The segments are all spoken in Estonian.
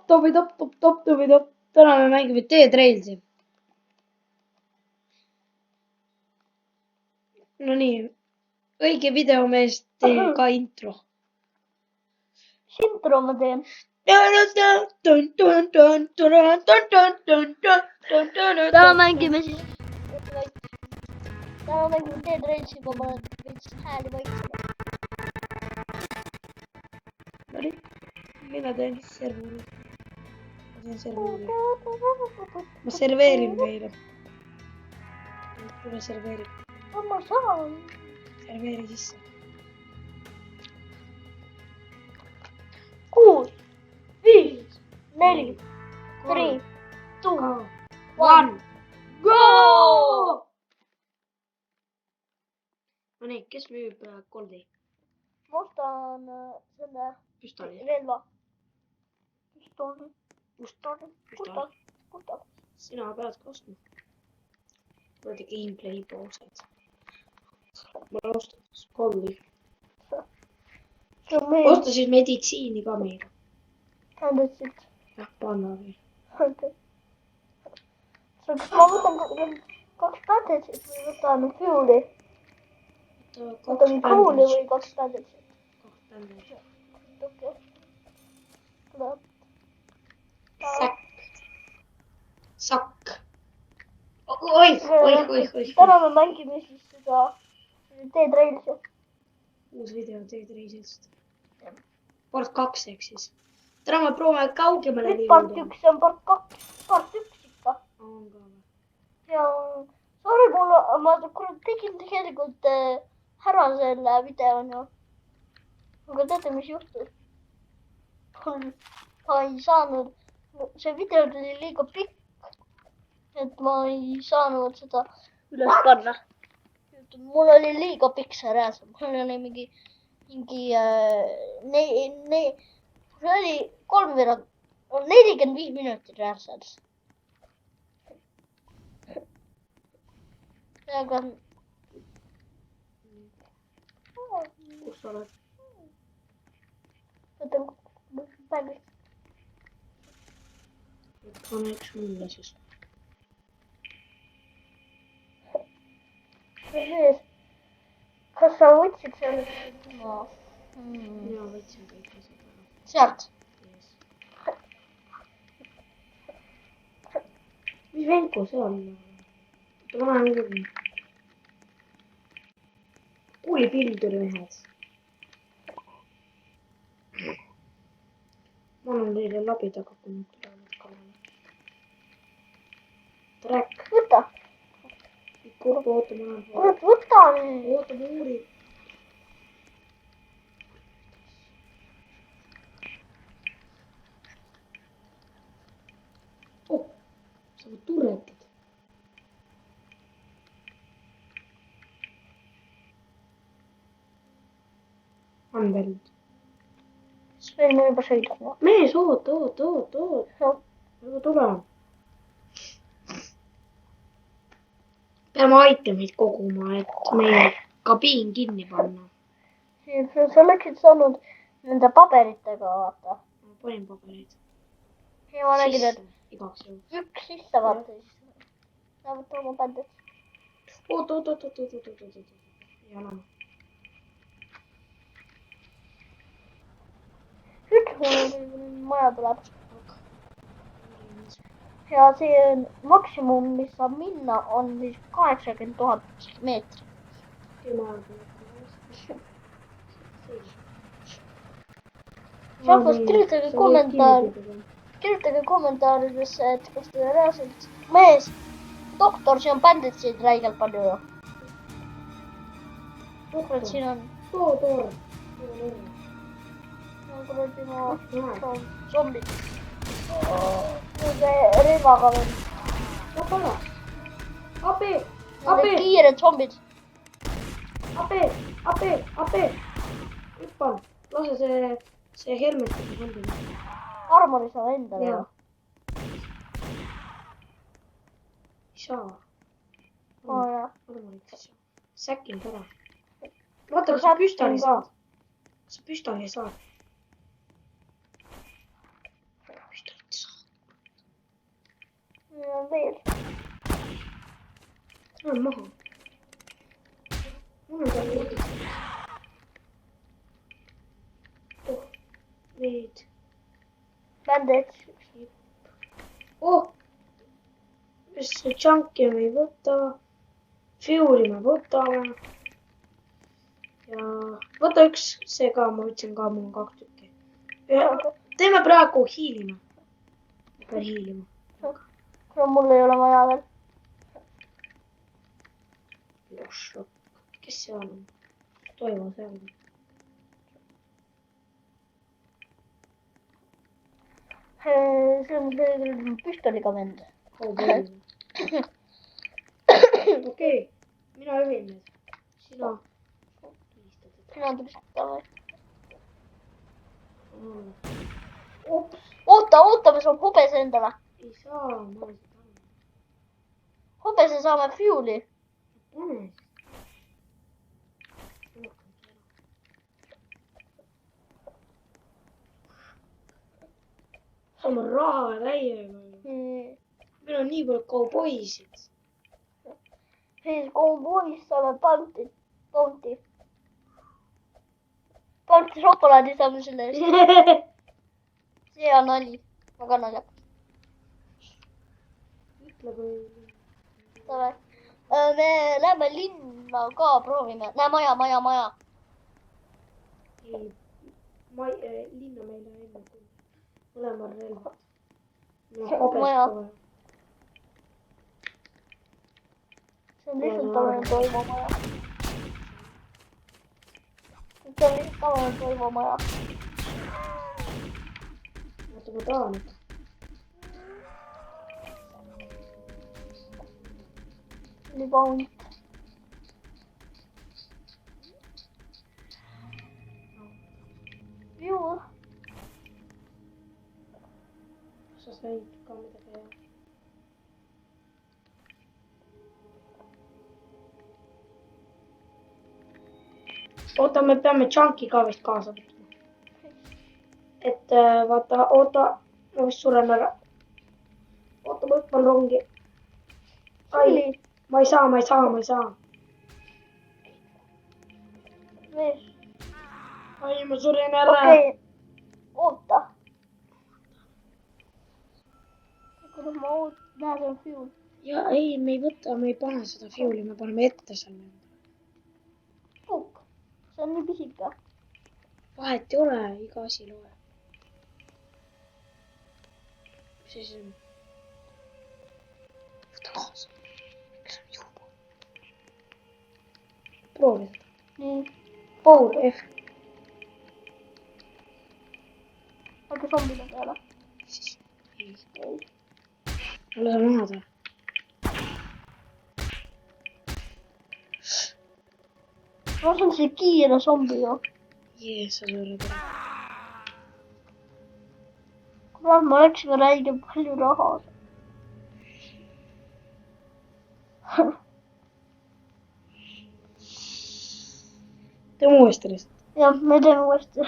top. Täna me mängime Dead Railsi. No nii, õige video meest tee ka intro. Intro ma teen. Täna mängime siis Dead Railsi, ma panen veits hääli vaiksema. Nonii, mina teen servuri. Ma serveerin meile. Tule serveeri. Ma saan. Serveeri sisse. 6, 5, 4, 3, 2, 1, go! No nii, kes müüb koldi? Ma ostan selle Püstoli. relva. Püstoli. Sina pead ka ostma. Võrdi gameplay poolsed. Ma ostan koldi. Osta siis meditsiini ka meile. Tähendab, Jah, panna või. kas ma võtan 2 päädesid või võtan fuel'i? Võtan fuel'i või 2 päädesid? 2 päädesid. Okei. Tuleb. Sakk. Oih. Täna me mängime siis seda Dead Railsi. Uus video Dead Railsist. Part 2 ehk siis. Täna me proovime kaugemale Nüüd part 1 on part 2. Part 1 ikka. On ka või? Ja sorry, ma tegin tegelikult ära selle video. Aga teate, mis juhtus? Ma ei saanud, see video oli liiga pikk, et ma ei saanud seda üles panna. Mul oli liiga pikk see rääs, mul oli mingi see oli 45 minutit rääsas. Aga kus sa oled? võtan päevist. Pane üks mulle siis. Kas sa võtsid selle? Mina võtsin kõik asjad ära. Sealt? Mis Venko see on? Ma näen küll. Kuulipildurimehed. Ma annan teile labidaga, kui nüüd tulevad kalana. Track. Võta. Oota, ma näen. Võta. Oota, ma uurin. Oh, sa võid turretid. Anveld. Meil me juba sõidame. Mees, oot. Väga tule. Peame itemeid koguma, et meie kabiin kinni panna. Sa oleksid saanud nende paberitega vaata. Ma panin pabereid. Ja ma nägin, et igaks juhuks. üks sisse vaata siis. Ja võtta oma bändid. Oot. Ja lähme. Üks maja tuleb. Ja see maksimum, mis saab minna, on siis 80 000 meetrit. Rahvas, kirjutage kommentaaridesse, et kas te reaalselt mees, doktor, siin on bänditsid räigelt palju ju. Kurat, siin on. Too. Kuradi ma zombid. Relvaga veel. Abi! Kiired zombid. Abi! Hüppan. Lase see helmetiga zombid. Armori saab endale. Jaa. Ei saa. Armorit ei saa. Säkin ära. Vaata, kas sa püstoli saad. Kas sa püstoli saad? Püstoli. panen maha. Mul on seal veidi. Oh, veid. Bandage. Oh, mis chunki me ei võta. Fuel'i me võtame. Ja võta üks see ka, ma võtsin ka, mul on 2 tükki. Ja teeme praegu hiilima. Ma pean hiilima. No mul ei ole vaja veel. Kes seal on? Toivo seal on. See on püstoliga vend. Okei, mina juhin nüüd. Sina. Sina tulid või? Oota, me saame hobese endale. Ei saa, ma ei saa. Hobese saame fuel'i. Pane. Saame raha täiega. Meil on nii palju kauboisid. Siis kauboist saame Bounty. Bounty šokolaadi saame selle eest. See on nali. Väga naljakas. Ütle kui... Me läheme linna ka proovime. Näe, maja. Ei, linna meile enne kui mõlemal relvad. Maja. See on lihtsalt tavaline toivomaja. Oota, ma tahan. Oli Bounty. Juu. Sa said ka midagi hea. Oota, me peame chunki ka vist kaasa võtma. Et vaata, ma vist suren ära. Oota, ma hüppan rongi. Ai, ma ei saa. Mis? Ai, ma surin ära. Okei. Oota. Kuidas ma näen, see on fuel. Ja ei, me ei võta, me ei pane seda fuel'i, me paneme ette selle. Pukk. See on nii pisike. Vahet ei ole, iga asi loeb. Mis asi on? Võta kaasa. Miks on juba? Proovi seda. Nii. Power F. Äkki zombide peale? Siis ei. Ole sa maha ta. No see on see kiire zombi ju. Sa sured ära. Kurat, ma läksime räige palju raha. Teeme uuesti lihtsalt. Jah, me teeme uuesti.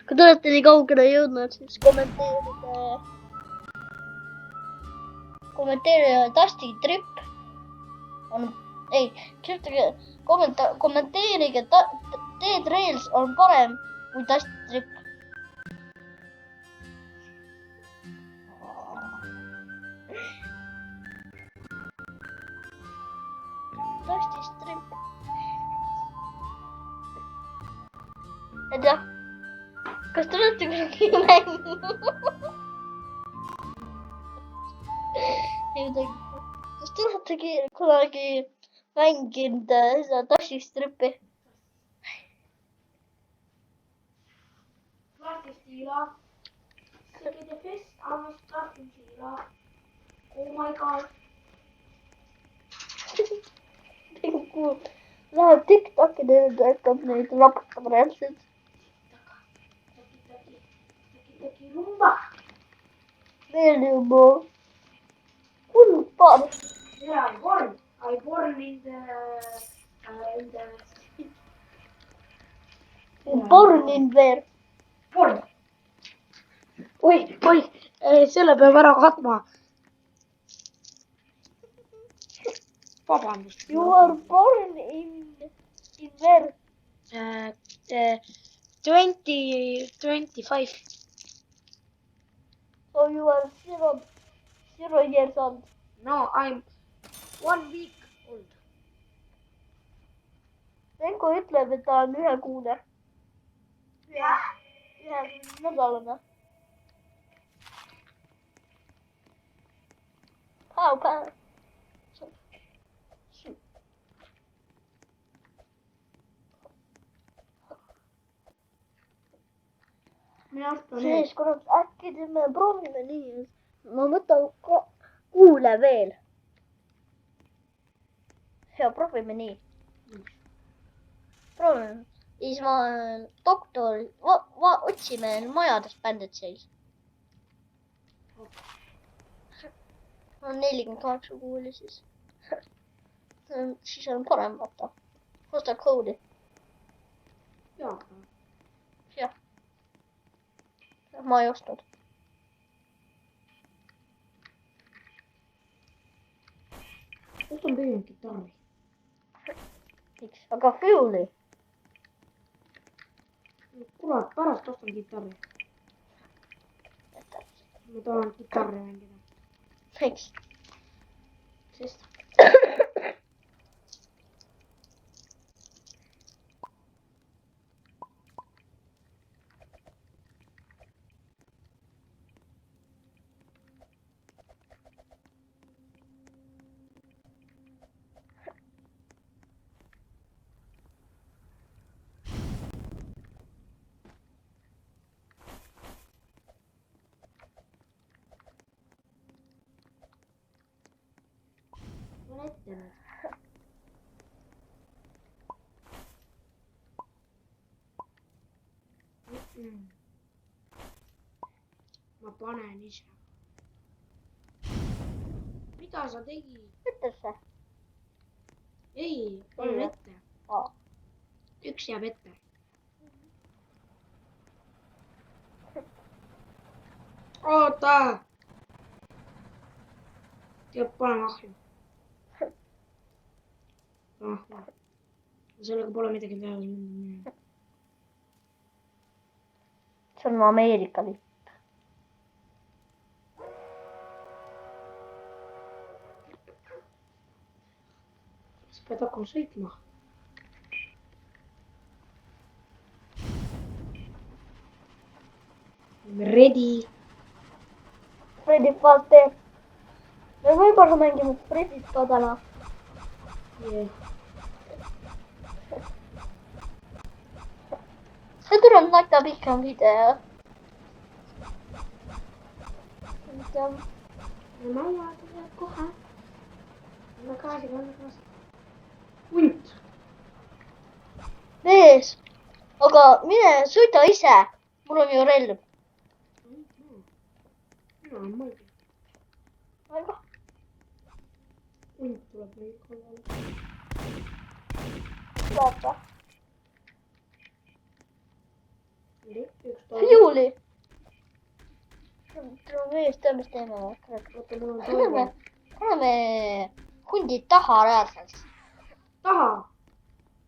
Kui te olete nii kaugele jõudnud, siis kommenteerige Dusty Trip. Kirjutage, kommenteerige Dead Rails on parem kui Dusty Trip. Dusty Strip. Et jah, kas te olete kunagi mänginud? Kas te olete kunagi mänginud seda Dusty Stripi? Plastikstiila. Selline fest, aga plastikstiila. Oh my god. Läheb TikToki teile, hakkab neid raputama reaalselt. Taki rumba. Veel juba. Kuldpaar. Yeah, I born in the Born in where? Born. Oi, selle peab ära katma. vabandust. You are born in where? 25. So you are 0 years old. No, I'm 1 week old. Renko ütleb, et ta on 1-kuune. 1-nädalane. Päev. Siis kurat, äkki me proovime nii. Ma võtan kuule veel. Ja proovime nii. Proovime. Siis ma doktor, otsime majadest banditseid. On 48 kuuli siis. Siis on parem vaata. Osta koodi. Jaa. Jah. Ma ei ostnud. Ostan pigem kitarri. Miks? Aga Fueli. Kurat, pärast ostan kitarri. Ma tahan kitarri mängida. Miks? Sest on ette nüüd. Ma panen ise. Mida sa tegid? Ütles see? Ei, panen ette. Üks jääb ette. Oota! Teab, paneme ahju. Sellega pole midagi teha. See on Ameerika lipp. Sa pead hakkama sõitma. Ready. Freddy Fazbear. Me võib-olla mängime Freddyt ka täna. See tuleb näita pikem video. Ma vaatan kohe. Ma kaasiga on kaasa. Hunt. Mees. Aga mine sõida ise. Mul on ju relv. No, ma ei tea. Aga. Hunt tuleb meil kollale. Vaata. Fueli. Mees, tead mis teeme? Paneme hundid taha rääsas. Taha?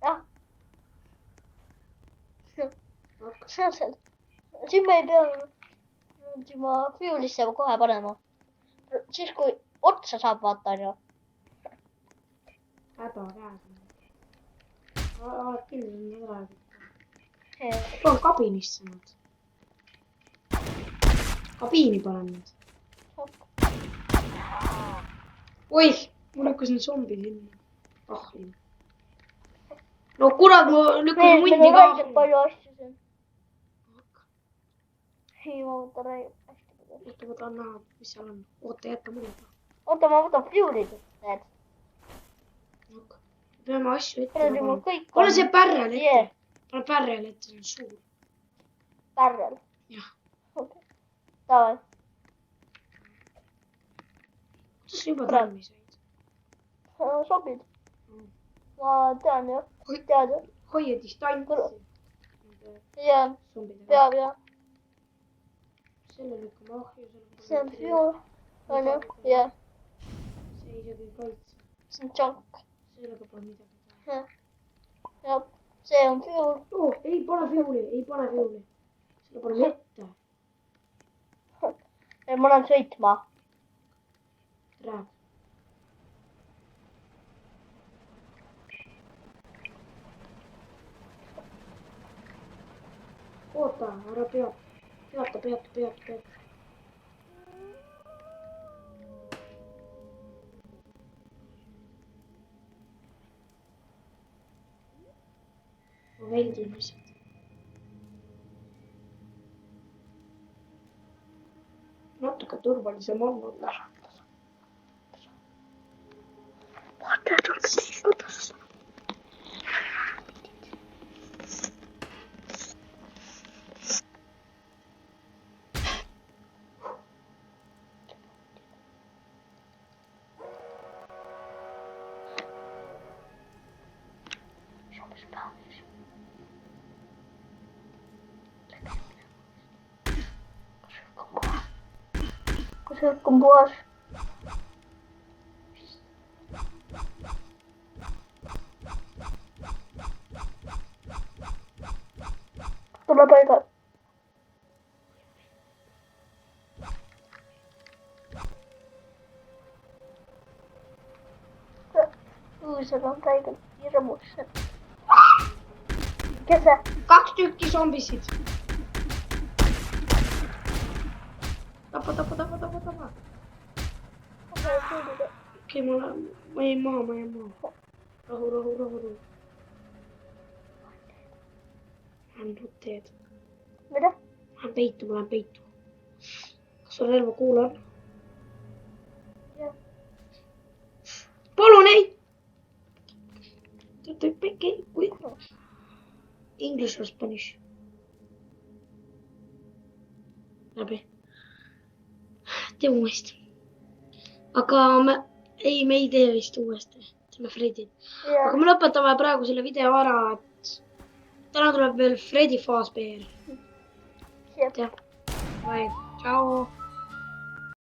Jah. See on seal. Siin me ei pea juba Fuelisse kohe panema. Siis kui otsa saab vaata on ju. Häda käes. Oled küll nii räägid. On kabinisse nad. Kabiini panen nad. Oih, mul lükkas need zombid sinna. Ahli. No kurat, ma lükkan hundi ka ahli. Palju asju siin. Ei, ma võtan hästi palju. Oota, ma tahan näha, mis seal on. Oota, jätta mulle ka. Oota, ma võtan Fuelit. Need. Peame asju ette panema. Pane see pärrel ette. Pane pärrel ette, see on suur. Pärrel? Jah. Okei. Davai. Kuidas sa juba tammi said? Sobid. Ma tean jah. Tead jah. Hoia distantsi. Jah. Peab jah. Selle lükkame ahju. See on Fuel. On ju? Jah. See isegi ei kaitse. see on junk . sellega pole midagi teha . ja see on fuel . ei pane fuel'i , ei pane fuel'i . selle pole mitte . ma lähen sõitma . Rääg . oota , ära peata . ma veldin lihtsalt . natuke turvalisem on olla . kas õhk on puhas ? tule paigal . õõsal on räigelt hirmus . kes see ? 2 tükki zombisid . tapa . okei , ma jäin maha . rahu . ma lähen teed . mida ? ma lähen peitu . kas sul relva kuul on ? jah . palun ei . English or Spanish ? läbi . tee uuesti . aga me ei tee vist uuesti . teeme Freddy . aga me lõpetame praegu selle video ära , et täna tuleb veel Freddy Fazbear . jah . Bye . tšau .